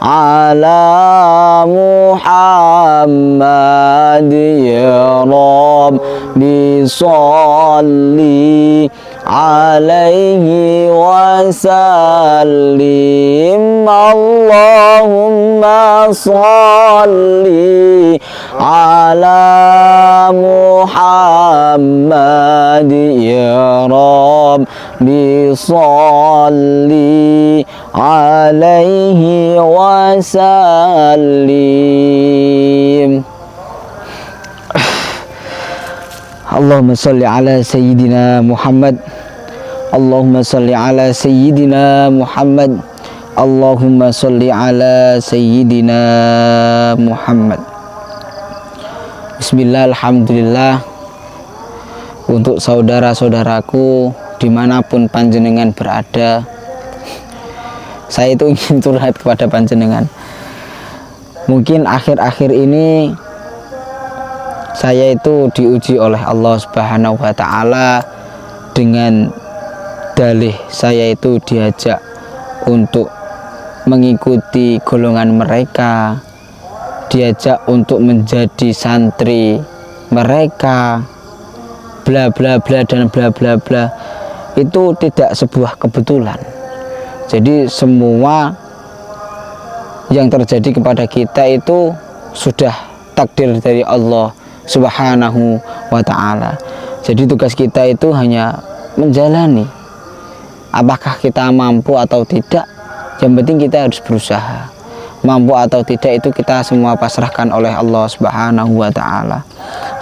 ala Muhammad ya Rabbi sholli alaihi wasallim Allahumma sholli ala Muhammad ya Rabbi sholli alaihi wasallim. Allahumma salli ala sayyidina Muhammad. Allahumma salli ala sayyidina Muhammad. Allahumma salli ala sayyidina Muhammad. Bismillah, alhamdulillah. Untuk saudara-saudaraku dimanapun panjenengan berada, saya itu ingin curhat kepada panjenengan. Mungkin akhir-akhir ini saya itu diuji oleh Allah Subhanahu wa Ta'ala dengan dalih saya itu diajak untuk mengikuti golongan mereka, diajak untuk menjadi santri mereka, bla bla bla dan bla bla bla. Itu tidak sebuah kebetulan. Jadi semua yang terjadi kepada kita itu sudah takdir dari Allah Subhanahu wa Ta'ala. Jadi tugas kita itu hanya menjalani. Apakah kita mampu atau tidak, yang penting kita harus berusaha. Mampu atau tidak itu kita semua pasrahkan oleh Allah Subhanahu wa Ta'ala.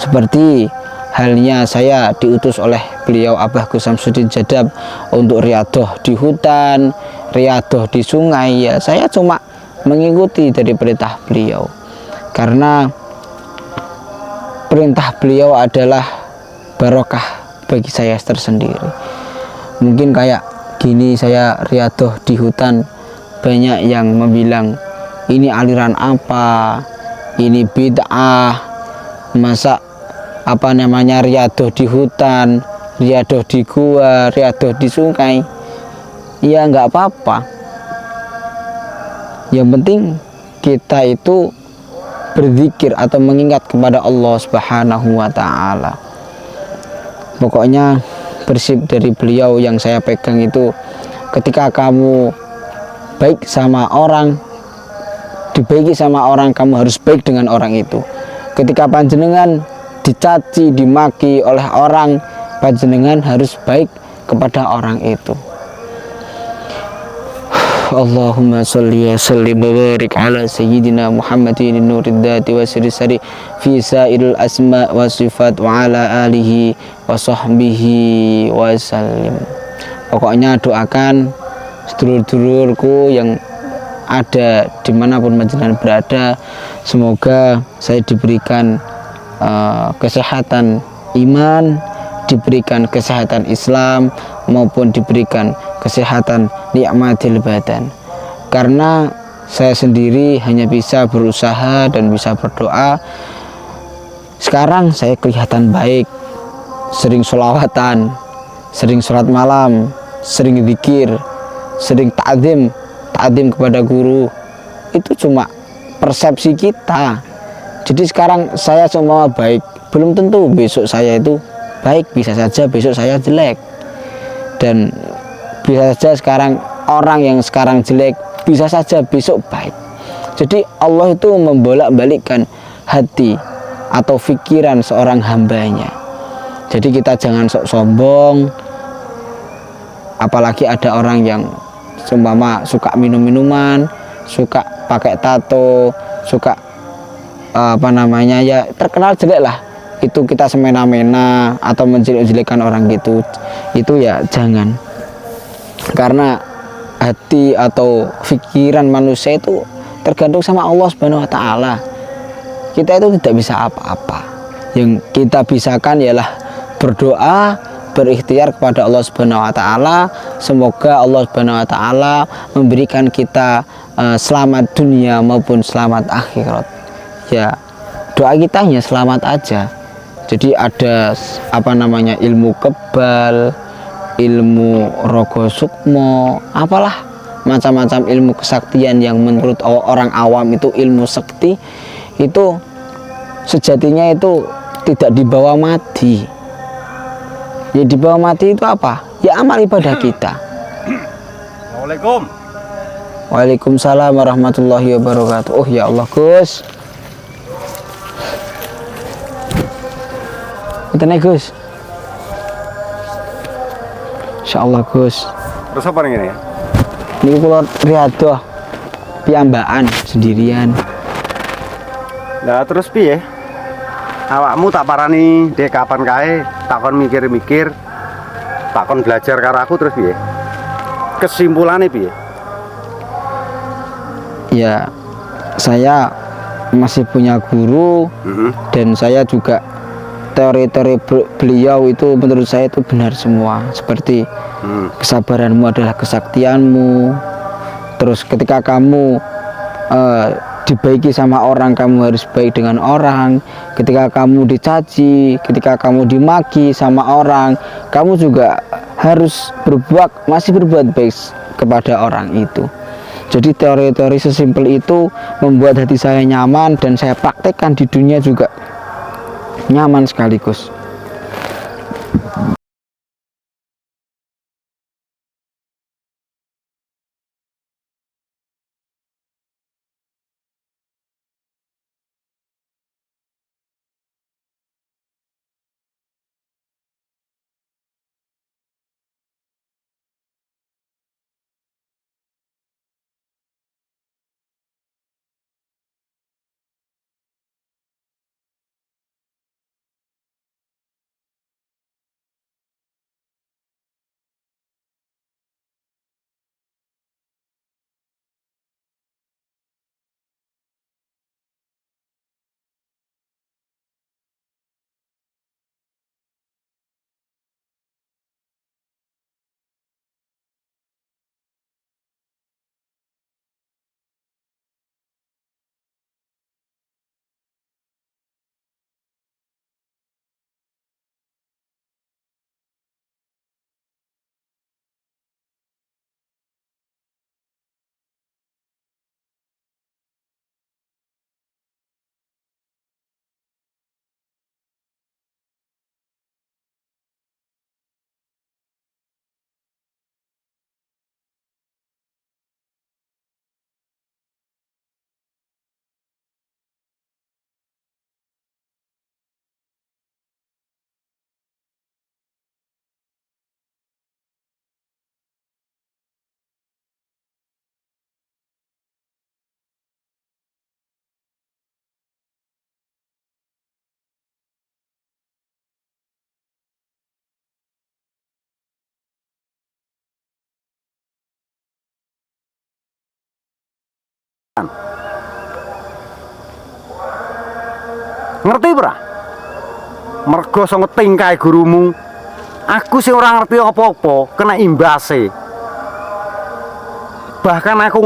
Seperti halnya saya diutus oleh beliau Abah Gus Samsudin Jadab untuk riadoh di hutan, riadoh di sungai, ya saya cuma mengikuti dari perintah beliau, karena perintah beliau adalah barokah bagi saya tersendiri. Mungkin kayak gini saya riadoh di hutan, banyak yang membilang ini aliran apa, ini bid'ah, masa apa namanya riadoh di hutan, riadoh di gua, riadoh di sungai. Ya nggak apa-apa, yang penting kita itu berzikir atau mengingat kepada Allah Subhanahu wa Ta'ala. Pokoknya prinsip dari beliau yang saya pegang itu, ketika kamu baik sama orang, dibaiki sama orang, kamu harus baik dengan orang itu. Ketika panjenengan dicaci, dimaki oleh orang, panjenengan harus baik kepada orang itu. Allahumma salli wa sallim wa barik ala sayyidina Muhammadin nurid dzati wa sirri sari fi sa'iril asma wa sifat wa ala alihi wa sahbihi wa sallim. Pokoknya doakan sedulur-sedulurku yang ada dimanapun panjenengan berada, semoga saya diberikan kesehatan iman, diberikan kesehatan Islam, maupun diberikan kesehatan nikmatil badan. Karena saya sendiri hanya bisa berusaha dan bisa berdoa. Sekarang saya kelihatan baik, sering sholawatan, sering sholat malam, sering zikir, sering ta'zim kepada guru. Itu cuma persepsi kita. Jadi sekarang saya semua baik, belum tentu besok saya itu baik, bisa saja besok saya jelek. Dan bisa saja sekarang orang yang sekarang jelek bisa saja besok baik. Jadi Allah itu membolak-balikkan hati atau pikiran seorang hambanya. Jadi kita jangan sok sombong, apalagi ada orang yang seumpama suka minum-minuman, suka pakai tato, suka apa namanya ya terkenal jelek lah, itu kita semena-mena atau menjelek-jelekan orang gitu, itu ya jangan. Karena hati atau pikiran manusia itu tergantung sama Allah Subhanahu wa Ta'ala. Kita itu tidak bisa apa-apa. Yang kita bisakan ialah berdoa, berikhtiar kepada Allah Subhanahu wa Ta'ala. Semoga Allah Subhanahu wa Ta'ala memberikan kita selamat dunia maupun selamat akhirat. Ya, doa kita hanya selamat aja. Jadi ada apa namanya ilmu kebal, ilmu rogo sukmo, apalah macam-macam ilmu kesaktian yang menurut orang awam itu ilmu sakti, itu sejatinya itu tidak dibawa mati. Ya dibawa mati itu apa? Ya amal ibadah kita. Assalamualaikum. Waalaikumsalam warahmatullahi wabarakatuh. Oh ya Allah Gus. Betul Gus. Insyaallah Gus. Terus apa nih ini ya? Ini kula riadoh piyambakan sendirian. Nah terus piye? Awakmu tak parani dek kapan kae takon mikir-mikir, takon belajar karo aku terus piye? Kesimpulannya piye? Ya saya masih punya guru dan saya juga teori-teori beliau itu menurut saya itu benar semua, seperti kesabaranmu adalah kesaktianmu, terus ketika kamu dibaiki sama orang kamu harus baik dengan orang, ketika kamu dicaci, ketika kamu dimaki sama orang kamu juga harus masih berbuat baik kepada orang itu. Jadi teori-teori sesimpel itu membuat hati saya nyaman dan saya praktekkan di dunia juga nyaman sekaligus. Ngerti ora? Mergo sing tingkae gurumu, aku sing ora ngerti apa-apa kena imbase. Bahkan aku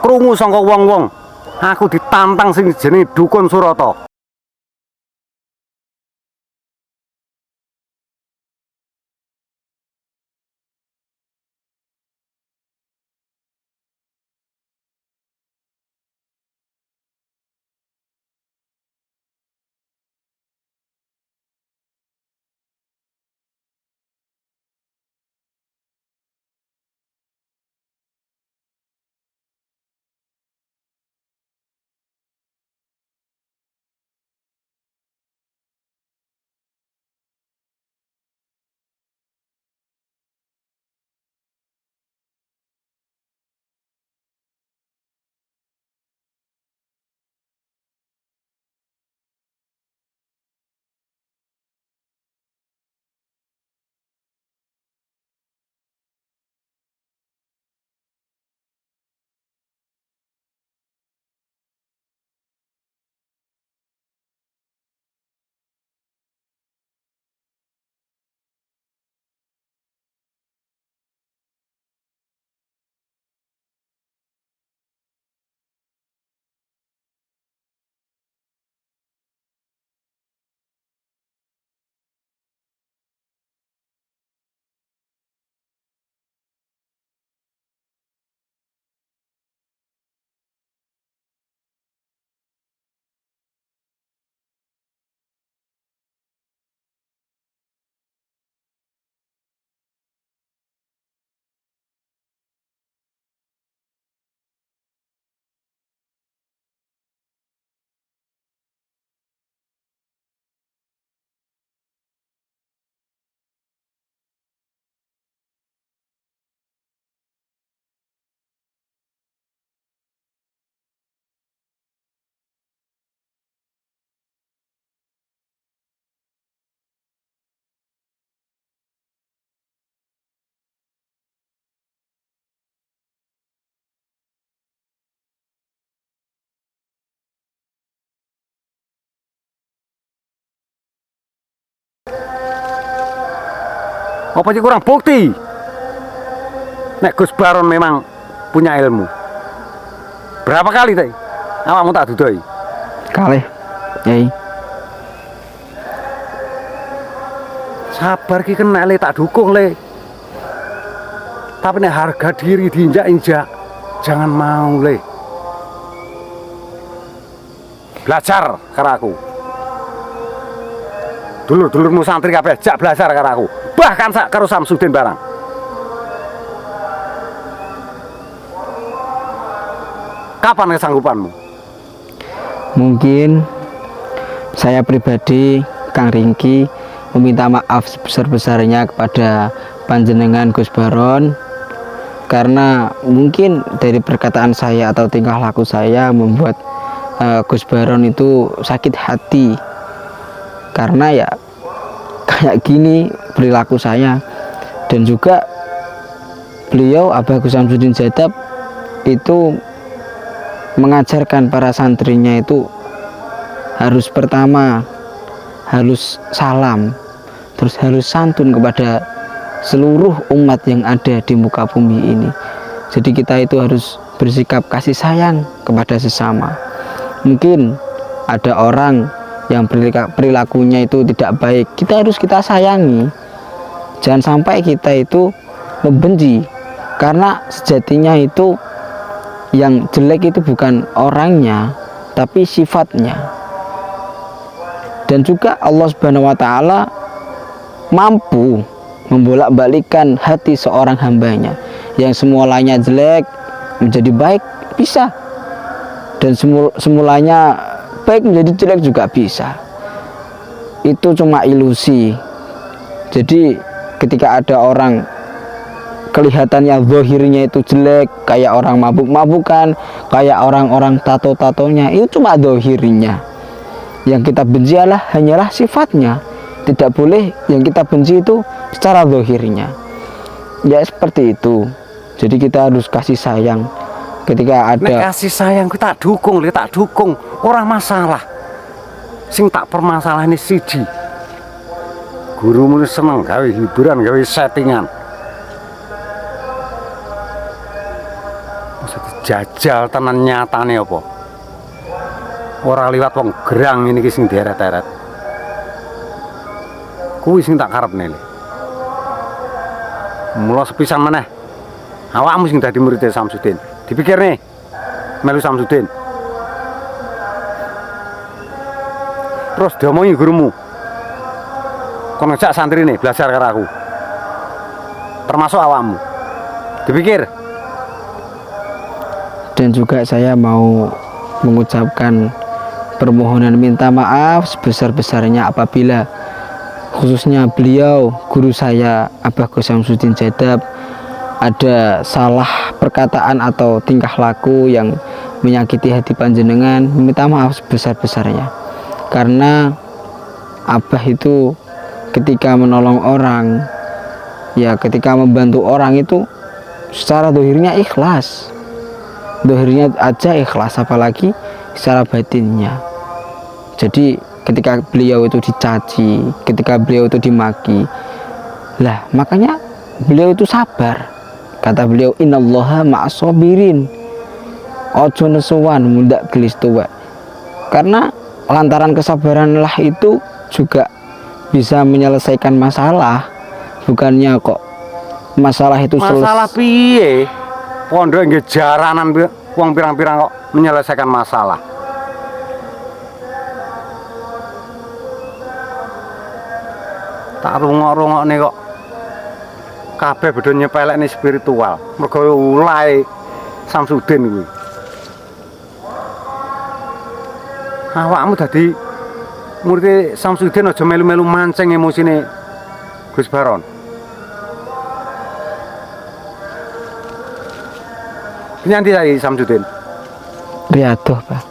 krungu saka wong-wong, aku ditantang sing jenenge Dukun Surata. Apa sih kurang bukti? Nek Gus Baron memang punya ilmu. Berapa kali tadi? Awakmu tak dudoi. Kalih, Yai. Sabar ki kena le tak dukung le. Tapi nek harga diri diinjak-injak, jangan mau le. Belajar karo aku. Dulur-dulurmu santri kabeh jak belajar karo aku. Bahkan sak karo Samsudin barang. Kapan kesanggupanmu? Mungkin saya pribadi, Kang Ringki, meminta maaf sebesar-besarnya kepada panjenengan Gus Baron, karena mungkin dari perkataan saya atau tingkah laku saya membuat Gus Baron itu sakit hati, karena ya kayak gini perilaku saya. Dan juga beliau Abah Gus Samsudin Jadab itu mengajarkan para santrinya itu harus pertama harus salam, terus harus santun kepada seluruh umat yang ada di muka bumi ini. Jadi kita itu harus bersikap kasih sayang kepada sesama. Mungkin ada orang yang perilakunya itu tidak baik, kita sayangi. Jangan sampai kita itu membenci, karena sejatinya itu yang jelek itu bukan orangnya, tapi sifatnya. Dan juga Allah Subhanahu wa Ta'ala mampu membolak-balikkan hati seorang hambanya yang semulanya jelek menjadi baik, bisa. Dan semulanya baik menjadi jelek juga bisa. Itu cuma ilusi. Jadi ketika ada orang kelihatannya zahirnya itu jelek, kayak orang mabuk-mabukan, kayak orang-orang tato-tatonya, itu cuma zahirnya. Yang kita benci hanyalah sifatnya. Tidak boleh yang kita benci itu secara zahirnya. Ya seperti itu. Jadi kita harus kasih sayang. Ketika ada nek kasih sayang kita dukung, tak dukung, orang masalah. Sing tak permasalahan ini siji. Gurumu seneng gawe hiburan, gawe settingan. Jajal tenan nyatane apa? Ora liwat wong gerang ini ki sing deret-deret. Kuwi sing tak karepne. Mula sepisan meneh. Awakmu sing dadi murid Samsudin. Dipikir nih, melu Samsudin. Terus diomongi gurumu. Kono jak santri nih belajar karo aku. Termasuk awakmu. Dipikir. Dan juga saya mau mengucapkan permohonan minta maaf sebesar-besarnya apabila khususnya beliau, guru saya Abah Gus Samsudin Jadab, ada salah perkataan atau tingkah laku yang menyakiti hati panjenengan. Minta maaf sebesar-besarnya, karena Abah itu ketika menolong orang, ya ketika membantu orang itu secara dohirnya ikhlas, dohirnya aja ikhlas, apalagi secara batinnya. Jadi ketika beliau itu dicaci, ketika beliau itu dimaki, lah makanya beliau itu sabar. Kata beliau, innallaha ma'asobirin, ojo nesuwan mundak gelis tuwek. Karena lantaran kesabaranlah itu juga bisa menyelesaikan masalah. Bukannya kok masalah itu masalah piye? Pondok nggih jaranan wong pirang-pirang kok menyelesaikan masalah. Tak rungok-rungokne kok kabeh bedho nyepelekne spiritual. Mergo ulai Samsudin kuwi. Awakmu dadi murid Samsudin aja melu-melu mancing emosine Gus Baron. Nyanti lagi Samsudin. Riadoh, Pak.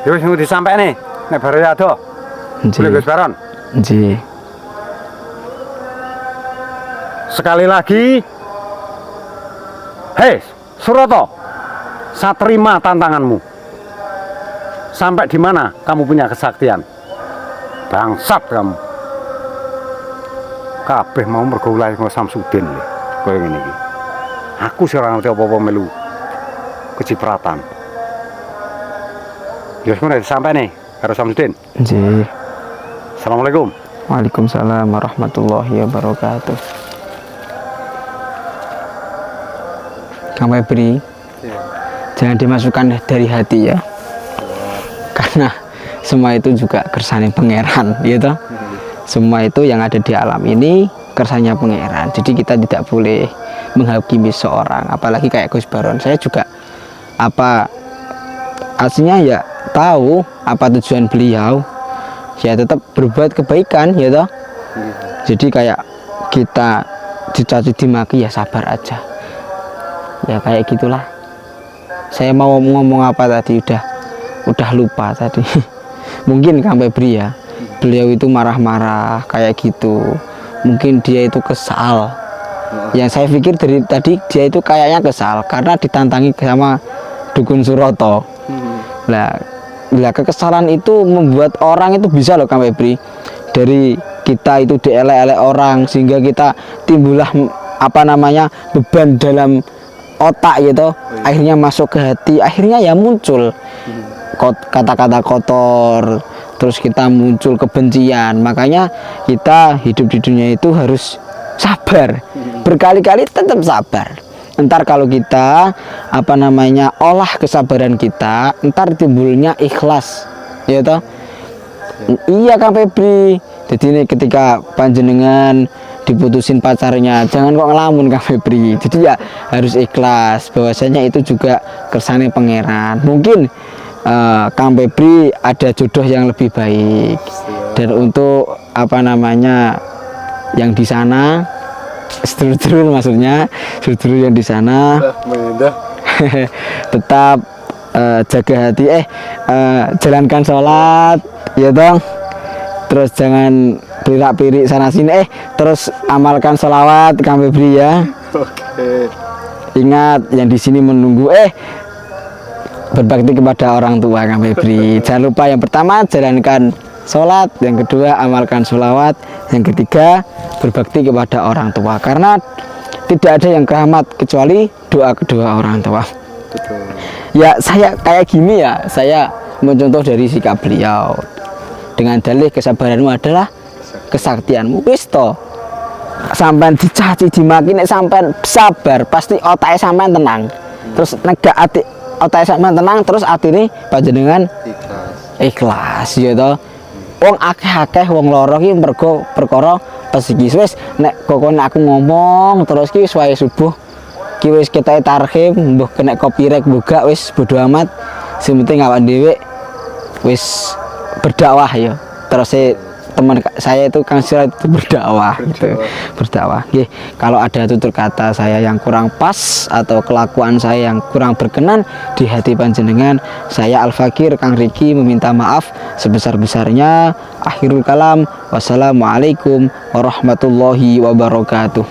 Ya wis ngerti sampene, nek bare riadoh. Nggih. Gus Baron. Nggih. Sekali lagi, hei Suroto, saya terima tantanganmu. Sampai di mana kamu punya kesaktian? Bangsat kamu. kabeh mau mergo wilayah Samsudin lho. Kaya ngene iki. Aku sing ora ngerti apa-apa melu kecipratan. Ya wis ngono sampai nih karo Samsudin. Nggih. Assalamualaikum. Waalaikumsalam warahmatullahi wabarakatuh. Kang Febri, Iya. jangan dimasukkan dari hati ya. Karena semua itu juga kersane pangeran, gitu. Semua itu yang ada di alam ini kersanya pangeran. Jadi kita tidak boleh menghakimi seorang, apalagi kayak Gus Baron. Saya juga aslinya ya tahu apa tujuan beliau. Ya tetap berbuat kebaikan, ya toh. Jadi kayak kita dicaci dimaki ya sabar aja. Ya kayak gitulah. Saya mau ngomong apa tadi udah lupa tadi. Mungkin Kang Febri ya, beliau itu marah-marah kayak gitu. Mungkin dia itu kesal. Yang saya pikir dari tadi dia itu kayaknya kesal karena ditantangi sama Dukun Suroto. Lah kekesalan itu membuat orang itu bisa loh Kang Febri. Dari kita itu dielek-elek orang sehingga kita timbullah beban dalam otak gitu, akhirnya masuk ke hati, akhirnya ya muncul kata-kata kotor, terus kita muncul kebencian. Makanya kita hidup di dunia itu harus sabar, berkali-kali tetap sabar. Ntar kalau kita olah kesabaran kita, ntar timbulnya ikhlas, ya toh. Iya Kang Febri. Jadi ini ketika panjenengan diputusin pacarnya, jangan kok ngelamun Kang Febri. Jadi ya harus ikhlas bahwasanya itu juga kersane pangeran. Mungkin Kang Febri ada jodoh yang lebih baik. Dan untuk yang di sana, sedulur-sedulur maksudnya, sedulur yang di sana tetap jaga hati, jalankan sholat, ya dong. Terus jangan pirik-pirik sana sini, terus amalkan sholawat Kang Febri ya. Oke. Ingat yang di sini menunggu, berbakti kepada orang tua Kang Febri. Jangan lupa yang pertama jalankan sholat, yang kedua amalkan sholawat, yang ketiga berbakti kepada orang tua. Karena tidak ada yang keramat kecuali doa kedua orang tua. Betul. Ya saya kayak gini ya, saya mencontoh dari sikap beliau. Dengan dalih kesabaranmu adalah kesaktianmu. Wis to. Sampai dicaci dimaki nek sampean sabar, pasti otaknya sampean tenang. Terus negak ati otaknya sampean tenang, terus atine panjenengan ikhlas ya to. Wong akeh-akeh wong loro ki mergo perkara pesikis. Wis nek kokone aku ngomong terus ki wis wae subuh ki wis ketoke tarhim, mbuh kena copyright buka wis bodo amat. Sing penting awak dhewe wis berdakwah ya. Terus teman saya itu Kang Sirat itu berdakwah gitu. Berdakwah. Nggih, kalau ada tutur kata saya yang kurang pas atau kelakuan saya yang kurang berkenan di hati panjenengan, saya Al-Fakir Kang Riki meminta maaf sebesar-besarnya. Akhirul kalam. Wassalamualaikum warahmatullahi wabarakatuh.